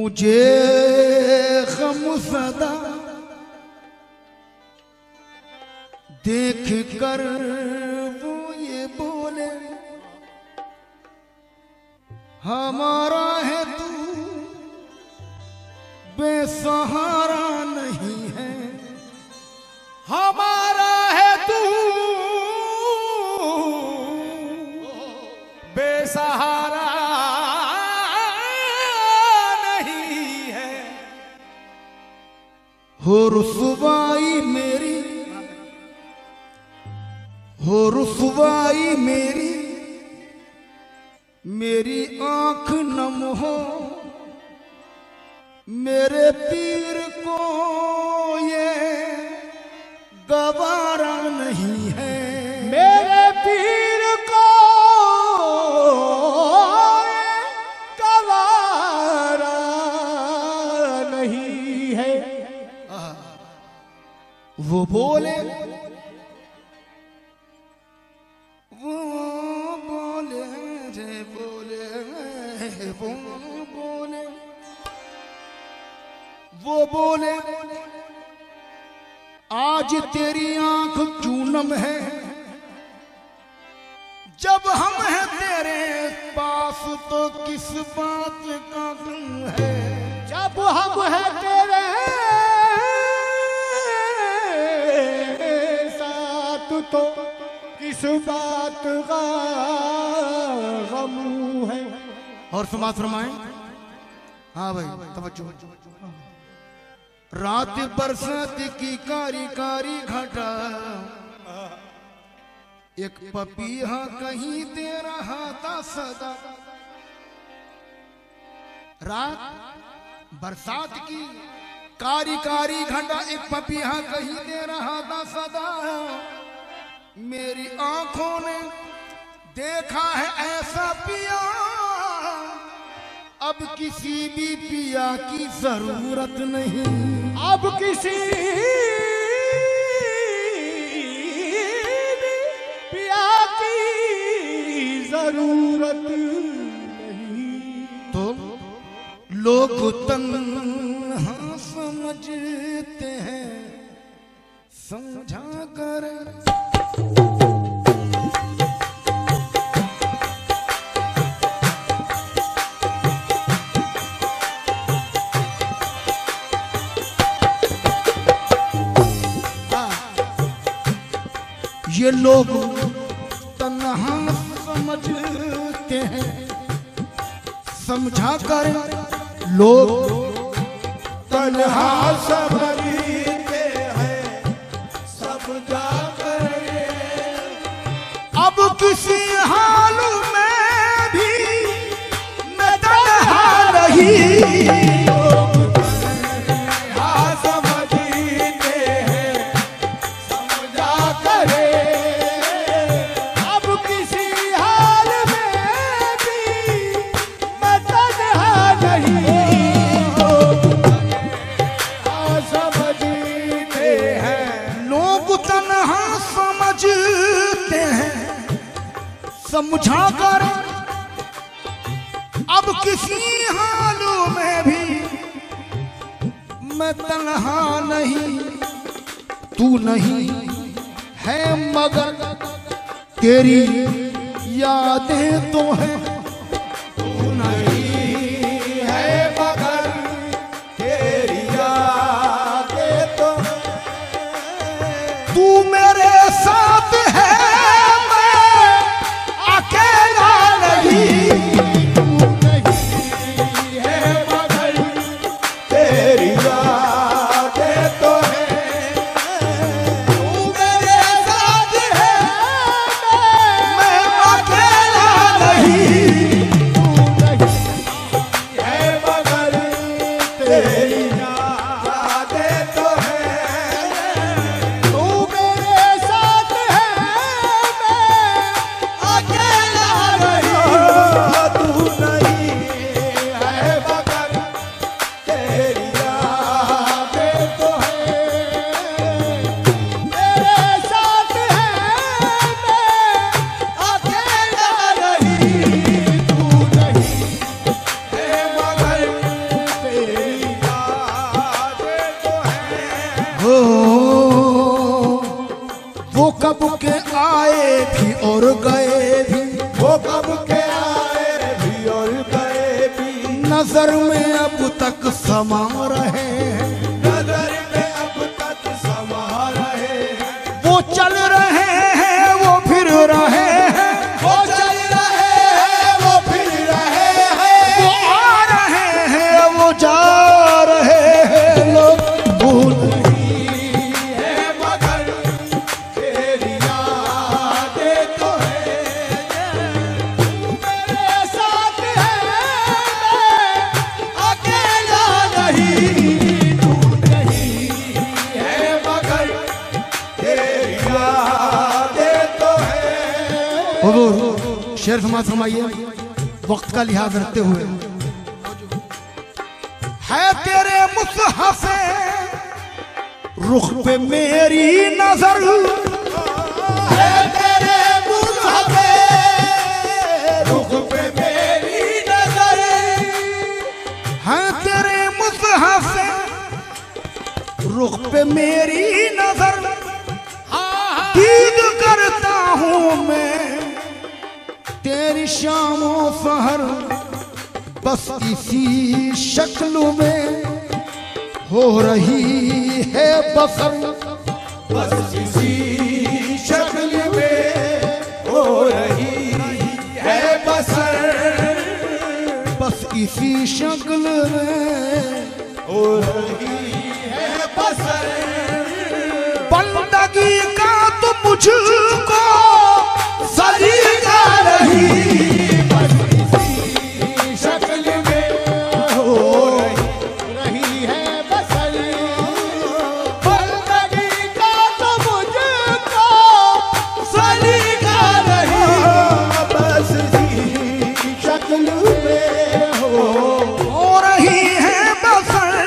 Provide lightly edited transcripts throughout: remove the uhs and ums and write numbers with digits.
मुझे गम सदा देख कर वो ये बोले, हमारा है तू बेसहारा नहीं है, हमारा है तू बेसहारा नहीं है। हो रुसवाई मेरी, हो रुसवाई मेरी, मेरी आंख नम हो, मेरे पीर को ये गवारा नहीं है, मेरे पीर को गवारा नहीं है। वो बोले, वो बोले रे बोले, वो बोले, वो बोले आज तेरी आंख क्यों नम है, जब हम हैं तेरे पास तो किस बात का गम है, जब हम हैं तेरे साथ तो किस बात का गम है। और समाज फरमाएं। हाँ भाई तवज्जो। रात बरसात की कारी कारी घटा, एक पपीहा कहीं दे रहा था सदा। रात बरसात की कारी कारी घटा, एक पपीहा कहीं दे रहा था सदा। मेरी आंखों ने देखा है ऐसा पिया, अब किसी भी पिया की जरूरत नहीं, अब किसी भी पिया की जरूरत नहीं। तो लोग तन्हा समझते हैं, समझा कर ये लोग तन्हा समझते हैं, समझा कर लोग तन्हा समझते हैं, समझा कर अब किसी हाल में भी मैं तन्हा नहीं। समझा कर अब किसी हालों में भी मैं तन्हा नहीं, तू नहीं है मगर तेरी यादें तो है, तू नहीं है मगर तेरी यादें तो है। तू मेरे साथ है नहीं। और गए भी, वो कब के आए भी और गए भी, नजर में अब तक समा रहे हैं, नजर में अब तक समा रहे हैं। वो चल रहे हैं वो फिर रहे हैं, वो चल रहे हैं वो फिर रहे हैं, वो आ रहे हैं वो जा रहे हैं, लोग भूल है मगर तेरी यादें तो है, मेरे साथ है मैं अकेला नहीं, तू नहीं है मगर तेरी यादें तो है। हुजूर शेर समाज फरमाइए वक्त का लिहाज रखते हुए, है तेरे मुसहफ रुख पे मेरी नजर, है तेरे मुसहफ रुख पे मेरी नजर, है तेरे मुसहफ रुख पे मेरी नजर, दीद करता हूँ मैं तेरी शामो सहर, बस इसी शक्ल में हो रही है बसर, बस इसी शक्ल में हो रही है बसर, बस इसी शक्ल में हो रही है बसर, बंदगी का तो मुझको सलीका नहीं, बस इसी शक्ल में हो रही है बसर, बंदगी का तो मुझको सलीका नहीं, बस इसी शक्ल में हो रही है बसर,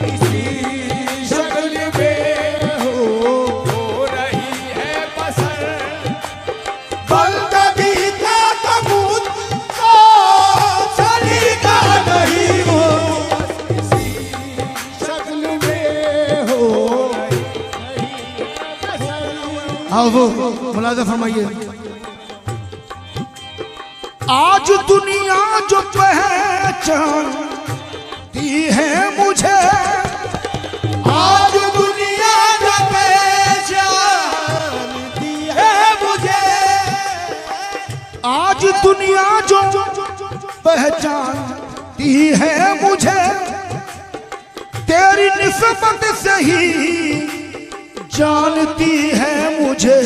इसी शक्ल में हो रही है बसर, बंदगी का तो मुझको सलीका नहीं, इसी शक्ल में हो रही है बसर। हाँ वो मुलाजा फरमाइए, आज दुनिया जो पहचानती है मुझे, आज दुनिया जो पहचानती है मुझे, आज दुनिया जो पहचानती है मुझे, तेरी निस्बत से ही जानती है मुझे,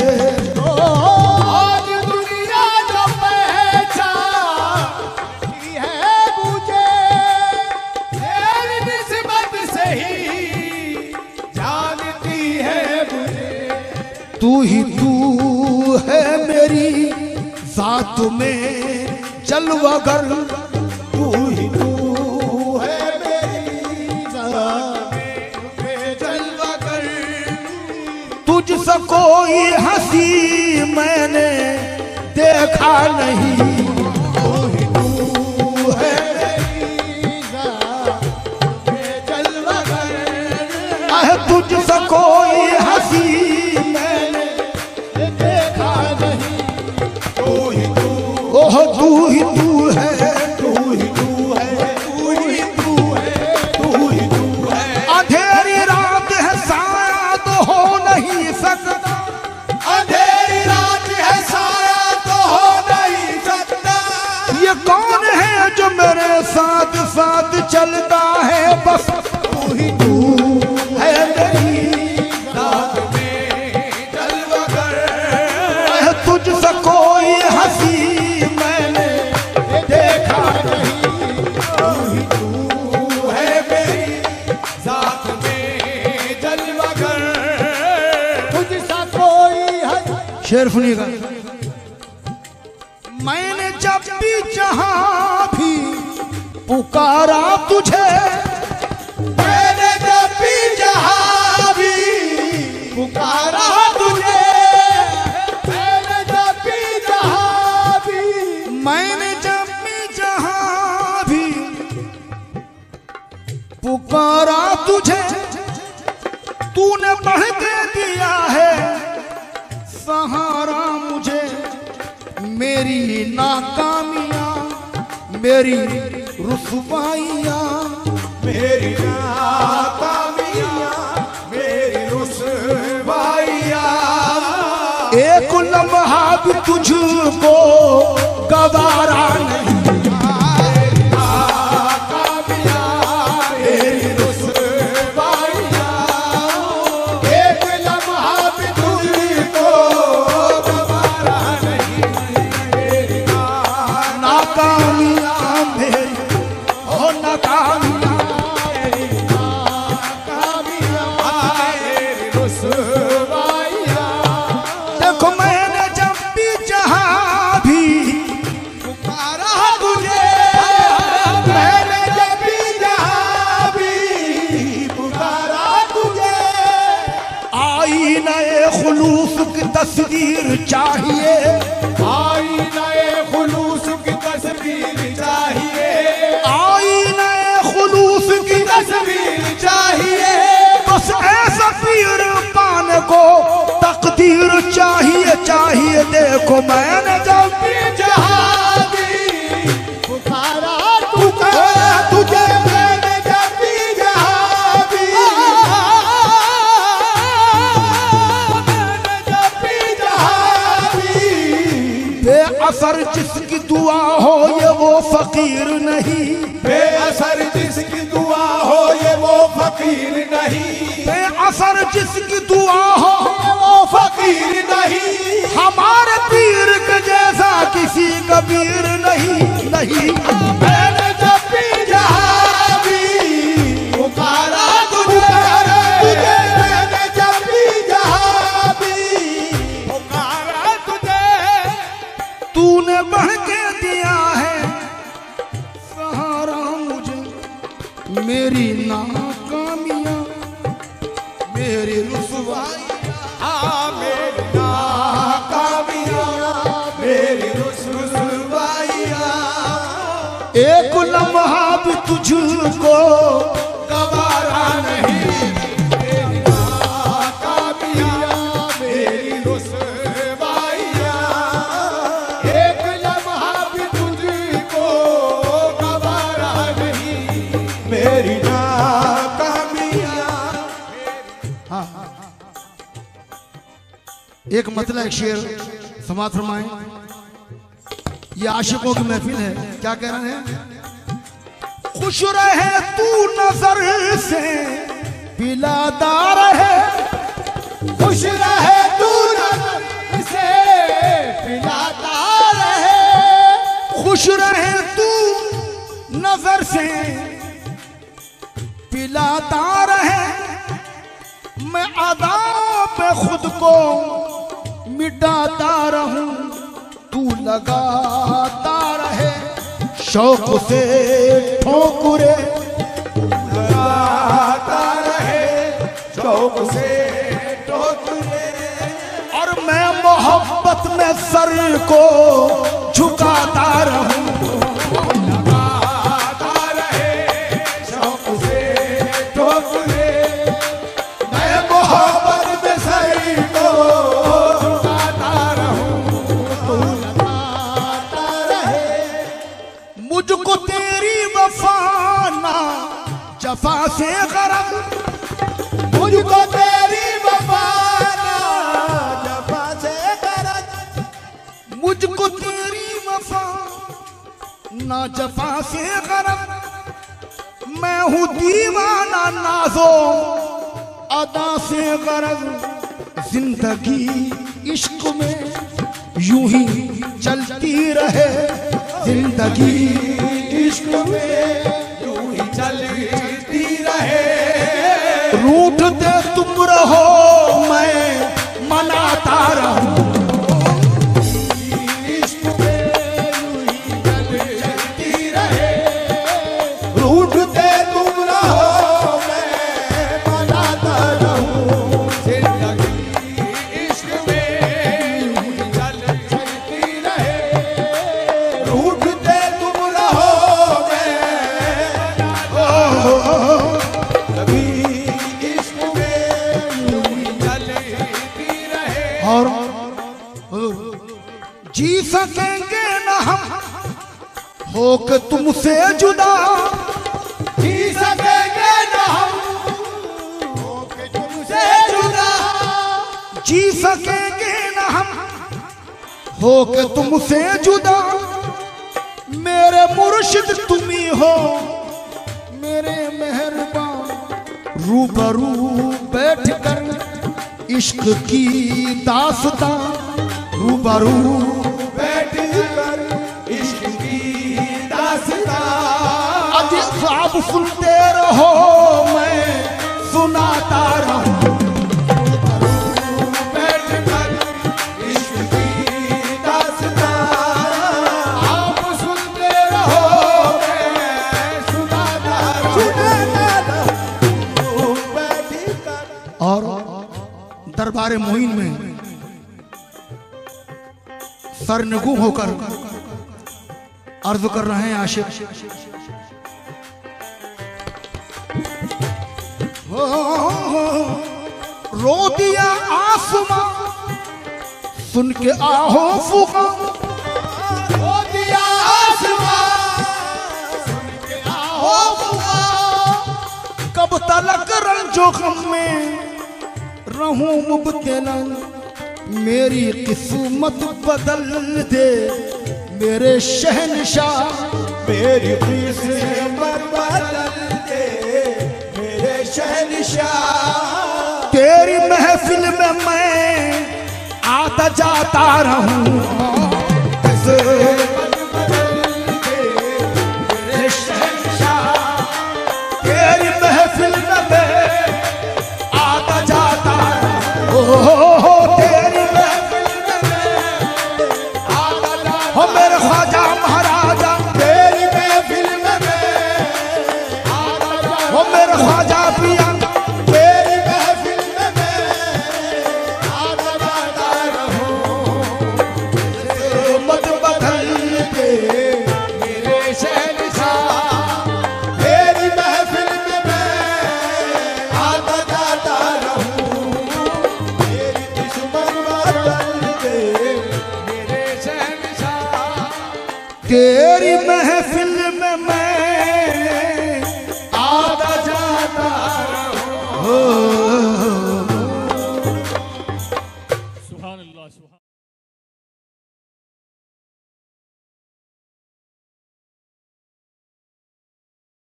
आज दुनिया जो पहचानती है मुझे, तेरी निस्बत से ही जानती है मुझे, तू ही तू है मेरी जात में जलवागर, तू ही तू है मेरी जात में जलवा कर, तुझसे कोई हंसी मैंने देखा नहीं, तू ही तू है मेरी जात में जलवा कर, तुझसे कोई हंसी मैंने देखा नहीं, तू ही तू, ओह तू ही तू है, तू ही तू है, तू ही तू है, तू ही तू है, अंधेरी रात है साया तो हो नहीं सकता, अंधेरी रात है साया तो हो नहीं सकता, ये कौन है जो मेरे साथ साथ चलता है, बस तू ही तू है मेरी जात में जलवा कर, तुझसे कोई हंसी मैंने देखा नहीं, तू ही तू है मेरी जात में जलवा कर, तुझसा कोई है। शेर सुनिएगा, मैंने जब भी जहां भी पुकारा तुझे, मैंने जब भी जहां भी पुकारा तुझे, मैंने जब भी जहां भी, मैंने जब भी जहां भी पुकारा तुझे, तूने बढ़ के दिया है सहारा मुझे, मेरी नाकामियां, मेरी रुसवाइयां, मेरी नाकामियां, मेरी रुसवाइयां, एक लम्हा भी तुझको गवारा नहीं। देखो मैंने जब भी जहां भी पुकारा तुझे, मैंने जब भी जहां भी पुकारा तुझे, आई नए खुलूस की तस्वीर चाहिए, आई नए खुलूस की तस्वीर चाहिए, आई नए खुलूस की तस्वीर चाहिए, बस ऐसा पीर पाने को तकदीर चाहिए, चाहिए। देखो मैंने जब भी जहां भी पुकारा तुझे, मैंने जब भी जहां भी, मैंने जब भी जहां भी, बेअसर जिसकी दुआ हो ये वो फकीर नहीं, बेअसर जिसकी दुआ हो ये वो फकीर नहीं, बेअसर जिसकी दुआ हो वो फकीर नहीं, हमारे पीर के जैसा किसी कबीर नहीं, नहीं। मैंने जब भी जहां भी पुकारा तुझे, मैंने जब भी जहां भी पुकारा तुझे, तूने बढ़ के दिया है सहारा मुझे, मेरी नाकामियां, मेरी रुसवाई, मेरी नाकामियां, मेरी रुसवाइयां, एक लम्हा भी तुझको गवारा नहीं, मेरी नाकामियां, मेरी रुसवाइयां, एक लम्हा भी तुझको गवारा नहीं, मेरी नाकामियां। एक मतलब एक शेर समाप्त फरमाएं। ये आशिकों की महफिल है, क्या कह रहे हैं? खुश रहे तू नजर से पिलादार है, खुश रहे तू नजर से पिलाता रहे, खुश रहे तू नजर से पिलाता रहे, मैं अदा पे खुद को मिटाता रहूं, तू लगाता रहे शौक से ठोकरे, लगाता रहे शौक से ठोकरे, और मैं मोहब्बत में सर को झुकाता रहूं, लगाता रहे शौक से ठोकरे, मैं मोहब्बत में सर को झुकाता रहूं, तू लगाता रहे, मुझको तेरी वफाना जफा से गरज, मुझको तेरी वफाना जफा से गरज, मुझको तेरी वफा ना जफा से गरज, मैं हूँ दीवाना नाजो अदा से गरज, जिंदगी इश्क में यूं ही चलती रहे, जिंदगी इश्क में यूं ही चलती रहे, रूठते तुम रहो मैं मनाता रहूं, इश्क में यूं ही चलती रहे, रूठते तुम रहो मैं मनाता रहूं, जिंदगी इश्क में यूं ही चलती रहे, रूठते तुम रहो मैं कभी इश्क में यूं ही चलती रहे। और जी सकेंगे न हम होके तुमसे जुदा, जी सकेंगे न हम होके तुमसे जुदा, जी सकेंगे न हम होके तुमसे जुदा। मेरे मुर्शिद तुम ही हो मेरे मेहरबान, रूबरू बैठ कर इश्क की दास्तां, रूबरू बैठ कर इश्क की दास्तां। आज ख्वाब सुनते रहो मैं सुनाता रहूं, बैठ कर इश्क की दास्तां। आप सुनते रहो मैं सुनाता रहूं, बैठ कर। और दरबार मोइन में सरनगू होकर अर्ज कर रहे हैं आशिक, रो दिया आसमां सुन के आहो फुका, रो दिया आसमां सुन के आहो फुका। कब तलक रंजो गम में रहूं मुब्तला, मेरी किस्मत बदल दे मेरे शहनशाह, मेरी किस्मत बदल दे मेरे शहनशाह। तेरी महफिल में मैं आता जाता रहूं, किस्मत बदल दे मेरे शहनशाह। तेरी महफिल में मैं आता जाता रहूं, तेरी महफिल में मैं आता जाता। हो मेरे ख्वाजा महाराजा, तेरी महफिल में मैं आता जाता। हो मेरे ख्वाजा पिया, तेरी महफिल में मैं आता जाता रहूं, किस्मत बदल दे मेरे शहनशाह। तेरी महफिल में मैं आता जाता रहूं, मेरी किस्मत बदल दे मेरे शहनशाह। तेरी महफिल में मैं आता जाता रहूं।